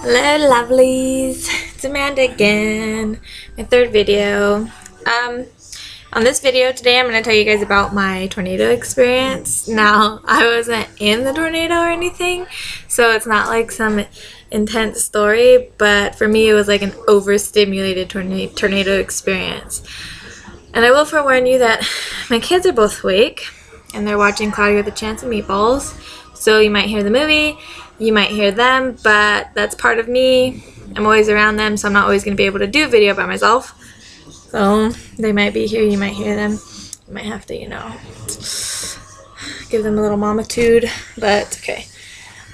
Hello lovelies, it's Amanda again, my third video. On this video today I'm going to tell you guys about my tornado experience. Now, I wasn't in the tornado or anything, so it's not like some intense story, but for me it was like an overstimulated tornado experience. And I will forewarn you that my kids are both awake and they're watching Cloudy with a Chance of Meatballs, so you might hear the movie. You might hear them, but that's part of me. I'm always around them, so I'm not always going to be able to do video by myself. So they might be here, you might hear them. You might have to, give them a little momitude, but okay.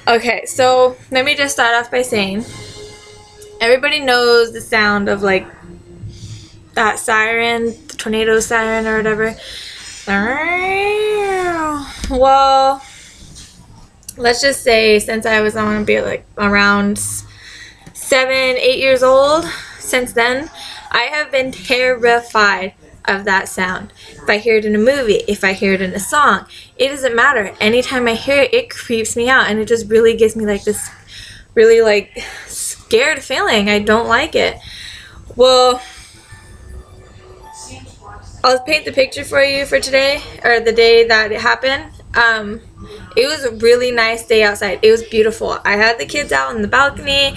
Okay, so let me just start off by saying, everybody knows the sound of like that siren, the tornado siren or whatever. Well, let's just say since I was going to be like around 7-8 years old, since then, I have been terrified of that sound. If I hear it in a movie, if I hear it in a song, it doesn't matter. Anytime I hear it, it creeps me out, and it just really gives me like this really like scared feeling. I don't like it. Well, I'll paint the picture for you for today, or the day that it happened. It was a really nice day outside. It was beautiful. I had the kids out on the balcony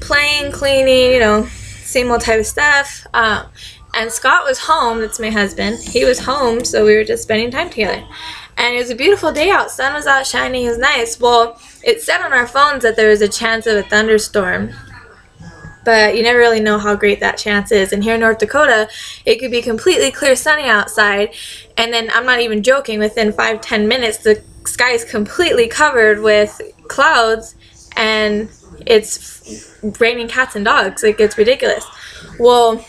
playing, cleaning, same old type of stuff. And Scott was home. That's my husband. He was home, so we were just spending time together. And it was a beautiful day out. Sun was out shining. It was nice. Well, it said on our phones that there was a chance of a thunderstorm, but you never really know how great that chance is. And here in North Dakota, it could be completely clear sunny outside, and then I'm not even joking, within 5-10 minutes the sky is completely covered with clouds and it's raining cats and dogs. Like, it's ridiculous. Well,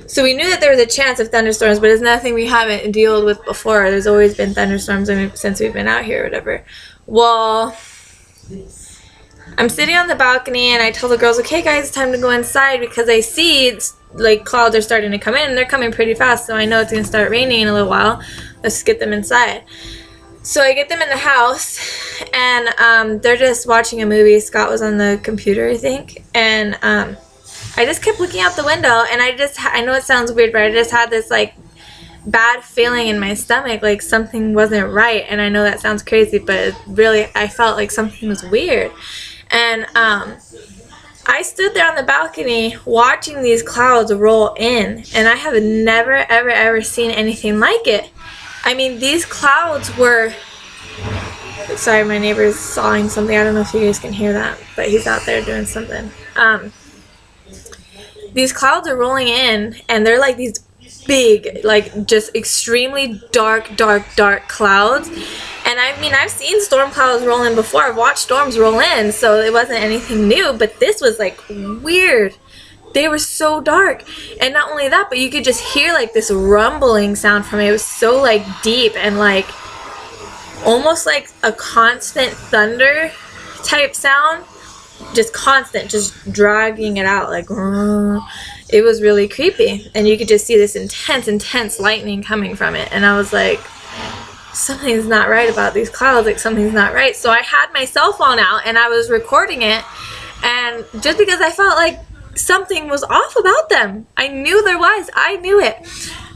so we knew that there was a chance of thunderstorms, but it's nothing we haven't dealt with before. There's always been thunderstorms since we've been out here or whatever. Well, I'm sitting on the balcony and I tell the girls, okay guys, it's time to go inside, because I see like clouds are starting to come in, and they're coming pretty fast, so I know it's going to start raining in a little while. Let's get them inside. So I get them in the house, and they're just watching a movie. Scott was on the computer, I think, and I just kept looking out the window, and I know it sounds weird, but I just had this like bad feeling in my stomach, like something wasn't right. And I know that sounds crazy, but really I felt like something was weird. And I stood there on the balcony watching these clouds roll in, and I have never ever seen anything like it. I mean, these clouds were, sorry, my neighbor's sawing something. I don't know if you guys can hear that, but he's out there doing something. These clouds are rolling in, and they're like these big, like just extremely dark clouds. And I mean, I've seen storm clouds roll in before. I've watched storms roll in, so it wasn't anything new, but this was like weird. They were so dark. And not only that, but you could just hear like this rumbling sound from it. It was so like deep and like almost like a constant thunder type sound. Just constant, just dragging it out, like it was really creepy. And you could just see this intense lightning coming from it, and I was like, something's not right about these clouds, like something's not right. So I had my cell phone out and I was recording it, and just because I felt like something was off about them, I knew there was, I knew it.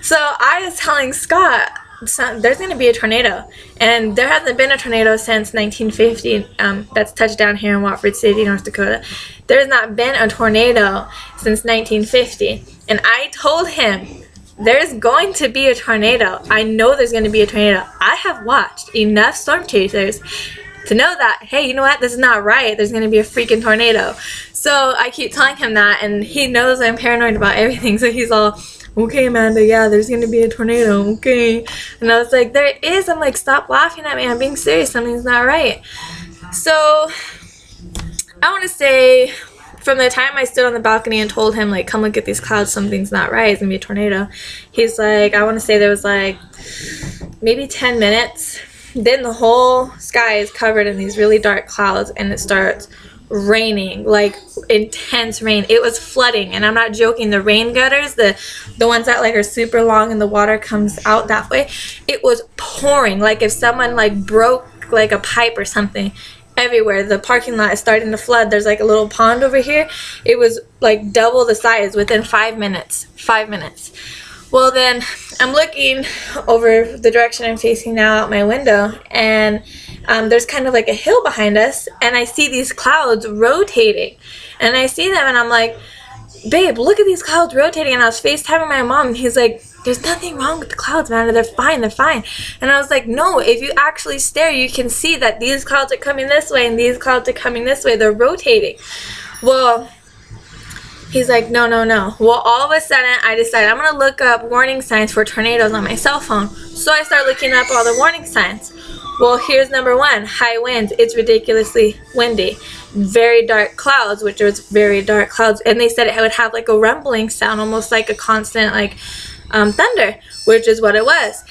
So I was telling Scott, there's going to be a tornado, and there hasn't been a tornado since 1950 that's touched down here in Watford City, North Dakota. There's not been a tornado since 1950, and I told him there's going to be a tornado. I know there's going to be a tornado. I have watched enough storm chasers to know that, hey, you know what, this is not right, there's going to be a freaking tornado. So I keep telling him that, and he knows I'm paranoid about everything, so he's all, okay, Amanda, yeah, there's going to be a tornado, okay. And I was like, there is. I'm like, stop laughing at me. I'm being serious. Something's not right. So I want to say, from the time I stood on the balcony and told him, like, come look at these clouds, something's not right, it's going to be a tornado, he's like, I want to say there was like maybe 10 minutes. Then the whole sky is covered in these really dark clouds, and it starts raining, like intense rain. It was flooding, and I'm not joking. The rain gutters, the ones that like are super long and the water comes out that way, it was pouring like if someone like broke like a pipe or something. everywhere. The parking lot is starting to flood. There's like a little pond over here. It was like double the size within 5 minutes. 5 minutes. Well, then I'm looking over the direction I'm facing now out my window, and there's kind of like a hill behind us, and I see these clouds rotating, and I see them, and I'm like, babe, look at these clouds rotating. And I was FaceTiming my mom, and he's like, there's nothing wrong with the clouds, man. They're fine. They're fine. And I was like, no, if you actually stare, you can see that these clouds are coming this way and these clouds are coming this way. They're rotating. Well, he's like, no, no, no. Well, all of a sudden, I decided I'm going to look up warning signs for tornadoes on my cell phone. So I start looking up all the warning signs. Well, here's number 1, high winds. It's ridiculously windy. Very dark clouds, which was very dark clouds. And they said it would have like a rumbling sound, almost like a constant like thunder, which is what it was.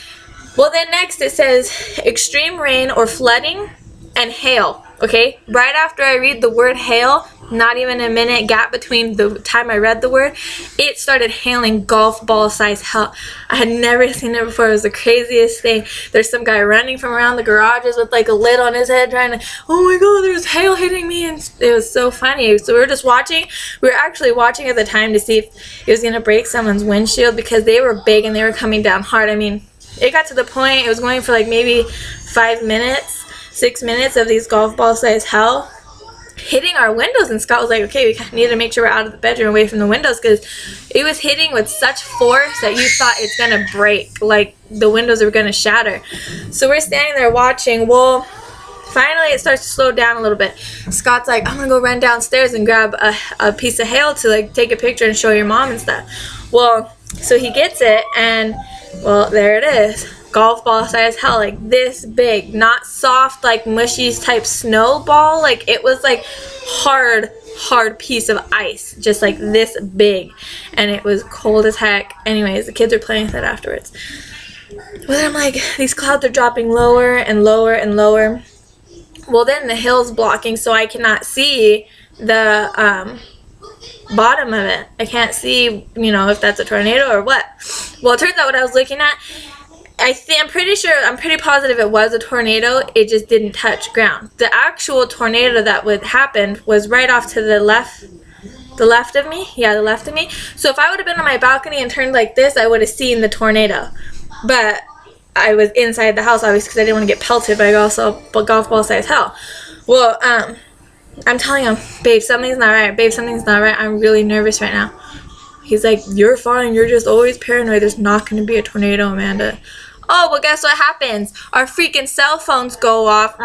Well, then next it says extreme rain or flooding and hail. Okay, right after I read the word hail, not even a minute gap between the time I read the word, it started hailing golf ball size hail. I had never seen it before. It was the craziest thing. There's some guy running from around the garages with like a lid on his head trying to, oh my god, there's hail hitting me, and it was so funny. So we were just watching. We were actually watching at the time to see if it was going to break someone's windshield, because they were big and they were coming down hard. I mean, it got to the point, it was going for like maybe 5 minutes, 6 minutes of these golf ball size hail hitting our windows, and Scott was like, okay, we need to make sure we're out of the bedroom, away from the windows, because it was hitting with such force that you thought it's gonna break, like the windows are gonna shatter. So we're standing there watching. Well, finally it starts to slow down a little bit. Scott's like, I'm gonna go run downstairs and grab a piece of hail to like take a picture and show your mom and stuff. Well, so he gets it, and well, there it is. Golf ball size hail, like this big, not soft like mushy type snowball, like it was like hard piece of ice, just like this big, and it was cold as heck. Anyways, the kids are playing with it afterwards. But then I'm like, these clouds are dropping lower and lower and lower. Well, then the hill's blocking, so I cannot see the bottom of it. I can't see, you know, if that's a tornado or what. Well, it turns out what I was looking at, I'm pretty positive it was a tornado. It just didn't touch ground. The actual tornado that would happen was right off to the left of me. Yeah, the left of me. So if I would have been on my balcony and turned like this, I would have seen the tornado. But I was inside the house, obviously, because I didn't want to get pelted by golf ball size hail. Well, I'm telling him, babe, something's not right. Babe, something's not right. I'm really nervous right now. He's like, you're fine. You're just always paranoid. There's not going to be a tornado, Amanda. Oh, well, guess what happens? Our freaking cell phones go off.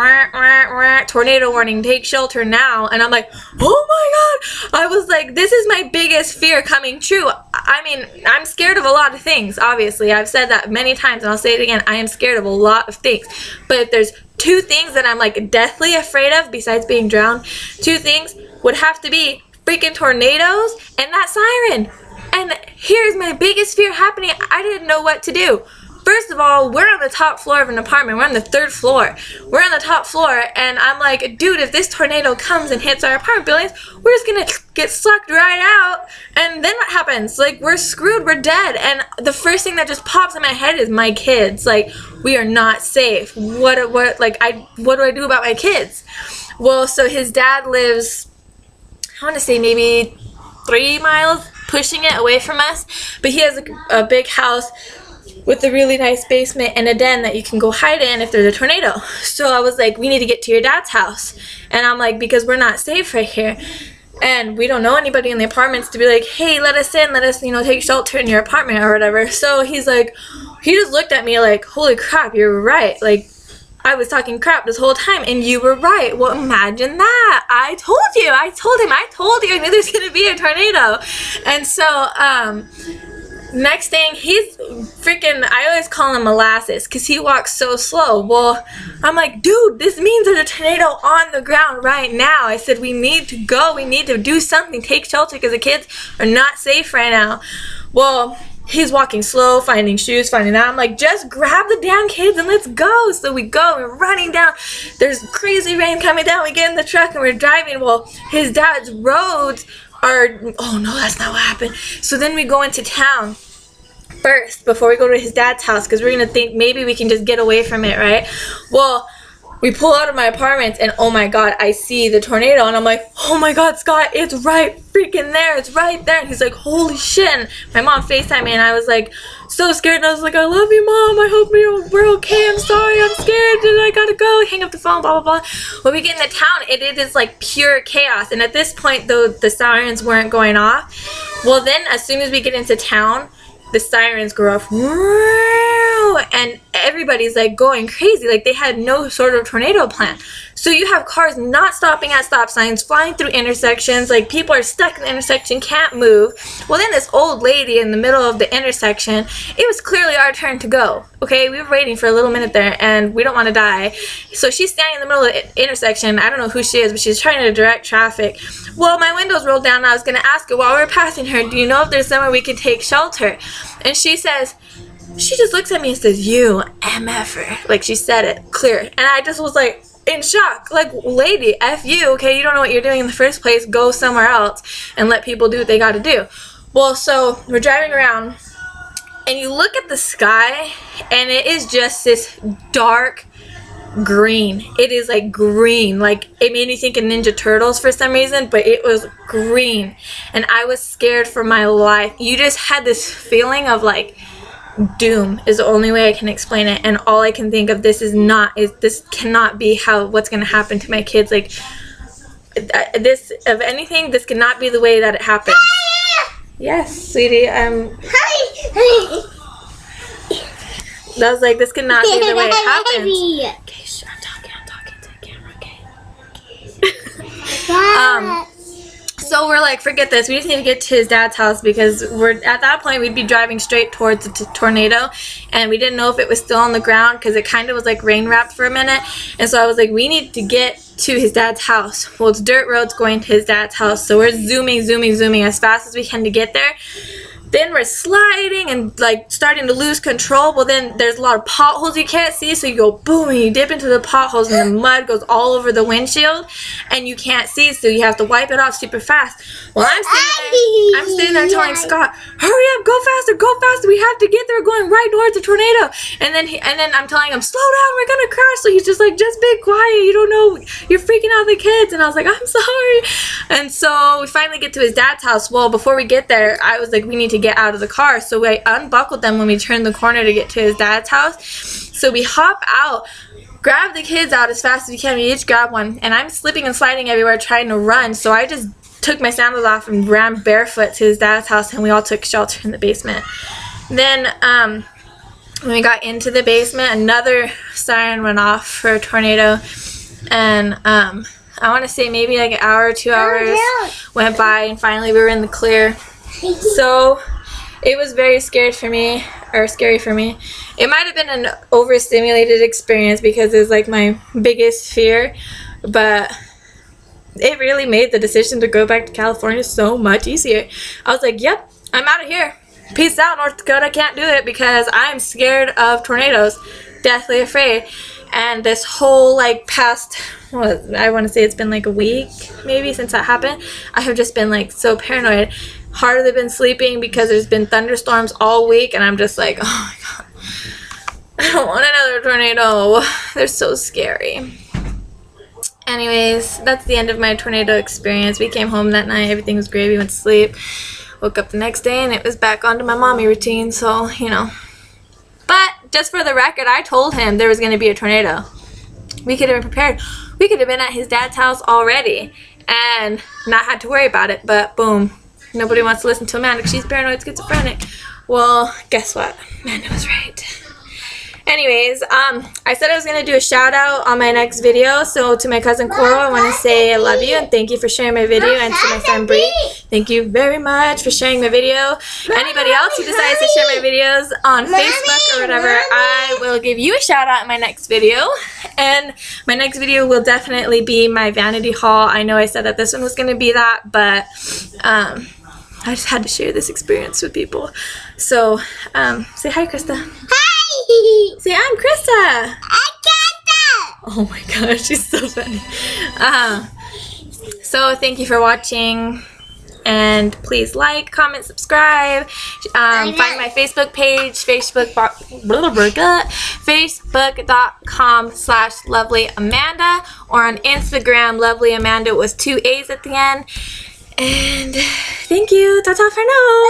Tornado warning, take shelter now. And I'm like, oh my god. I was like, this is my biggest fear coming true. I mean, I'm scared of a lot of things, obviously. I've said that many times, and I'll say it again. I am scared of a lot of things. But if there's 2 things that I'm like deathly afraid of, besides being drowned, 2 things would have to be freaking tornadoes and that siren. And here's my biggest fear happening. I didn't know what to do. First of all, we're on the top floor of an apartment. We're on the 3rd floor. We're on the top floor, and I'm like, dude, if this tornado comes and hits our apartment buildings, we're just gonna get sucked right out, and then what happens? Like, we're screwed, we're dead. And the first thing that just pops in my head is my kids. Like, we are not safe. What do I do about my kids? Well, so his dad lives, I want to say maybe 3 miles, pushing it away from us, but he has a big house with a really nice basement and a den that you can go hide in if there's a tornado. So I was like, we need to get to your dad's house. And I'm like, because we're not safe right here. And we don't know anybody in the apartments to be like, hey, let us in, let us, you know, take shelter in your apartment or whatever. So he's like, he just looked at me like, holy crap, you're right. Like, I was talking crap this whole time, and you were right. Well, imagine that. I told you. I told him. I told you I knew there's going to be a tornado. And so, next thing, he's freaking, I always call him molasses because he walks so slow. Well, I'm like, dude, this means there's a tornado on the ground right now. I said, we need to go. We need to do something. Take shelter because the kids are not safe right now. Well, he's walking slow, finding shoes, finding that. I'm like, just grab the damn kids and let's go. So we go, we're running down. There's crazy rain coming down. We get in the truck and we're driving. Well, his dad's roads are, oh no, that's not what happened. So then we go into town first before we go to his dad's house because we're going to think maybe we can just get away from it, right? Well, we pull out of my apartment, and oh my god, I see the tornado, and I'm like, oh my god, Scott, it's right freaking there, it's right there. And he's like, holy shit. And my mom FaceTimed me, and I was like so scared, and I was like, I love you, Mom, I hope we're okay, I'm sorry, I'm scared, and I gotta go. Hang up the phone, blah blah blah. When we get into town, it is like pure chaos, and at this point though, the sirens weren't going off. Well, then as soon as we get into town, the sirens go off, and everybody's like going crazy, like they had no sort of tornado plan. So you have cars not stopping at stop signs, flying through intersections, like people are stuck in the intersection, can't move. Well, then this old lady in the middle of the intersection, it was clearly our turn to go, okay? We were waiting for a little minute there, and we don't want to die. So she's standing in the middle of the intersection. I don't know who she is, but she's trying to direct traffic. Well, my windows rolled down, and I was going to ask her while we were passing her, do you know if there's somewhere we could take shelter? And she says, she just looks at me and says, you MFer. Like, she said it clear. And I just was like, in shock. Like, lady, F you, okay? You don't know what you're doing in the first place. Go somewhere else and let people do what they got to do. Well, so we're driving around, and you look at the sky, and it is just this dark green. It is like green. Like, it made me think of Ninja Turtles for some reason, but it was green. And I was scared for my life. You just had this feeling of like doom is the only way I can explain it, and all I can think of, this cannot be what's gonna happen to my kids. Like, this, of anything, this cannot be the way that it happens. Yes, sweetie. Hi. I was like, this cannot be the way it happens. Okay, shh, I'm talking to the camera, okay? So we're like, forget this. We just need to get to his dad's house, because at that point we'd be driving straight towards the tornado, and we didn't know if it was still on the ground because it kind of was like rain wrapped for a minute. And so I was like, we need to get to his dad's house. Well, it's dirt roads going to his dad's house, so we're zooming as fast as we can to get there. Then we're sliding and like starting to lose control. Well, then there's a lot of potholes you can't see, so you go boom and you dip into the potholes, and the mud goes all over the windshield, and you can't see, so you have to wipe it off super fast. Well, I'm sitting there telling Scott, hurry up, go faster, we have to get there, we're going right towards the tornado. And then I'm telling him, slow down, we're gonna crash. So he's just like, just be quiet, you don't know, you're freaking out the kids. And I was like, I'm sorry. And so we finally get to his dad's house. Well, before we get there, I was like, we need to get out of the car. So I unbuckled them when we turned the corner to get to his dad's house. So we hop out, grab the kids out as fast as we can. We each grab one, and I'm slipping and sliding everywhere trying to run. So I just took my sandals off and ran barefoot to his dad's house, and we all took shelter in the basement. Then when we got into the basement, another siren went off for a tornado, and I want to say maybe like an hour or 2 hours went by, and finally we were in the clear. So it was very scary for me. It might have been an overstimulated experience because it's like my biggest fear, but it really made the decision to go back to California so much easier. I was like, yep, I'm out of here. Peace out, North Dakota. I can't do it because I'm scared of tornadoes. Deathly afraid. And this whole like past, I want to say it's been like a week maybe since that happened, I have just been like so paranoid. Hardly been sleeping because there's been thunderstorms all week, and I'm just like, oh my god, I don't want another tornado. They're so scary. Anyways, that's the end of my tornado experience. We came home that night, everything was great, we went to sleep. Woke up the next day and it was back onto my mommy routine, so, you know. But, just for the record, I told him there was going to be a tornado. We could have been prepared. We could have been at his dad's house already and not had to worry about it, but boom. Nobody wants to listen to Amanda because she's paranoid schizophrenic. Well, guess what? Amanda was right. Anyways, I said I was going to do a shout out on my next video. So to my cousin Coral, I want to say I love you and thank you for sharing my video. And to my friend Bree, thank you very much for sharing my video. Anybody else who decides to share my videos on Facebook or whatever, I will give you a shout out in my next video. And my next video will definitely be my vanity haul. I know I said that this one was going to be that, but I just had to share this experience with people. So, say hi, Krista. Hi! Say, I'm Krista! I'm Krista! Oh my gosh, she's so funny. So, thank you for watching, And please like, comment, subscribe. Find my Facebook page, facebook.com/LoveleeAmanda, or on Instagram, Lovelee Amanda with 2 A's at the end. And thank you. Tata for now.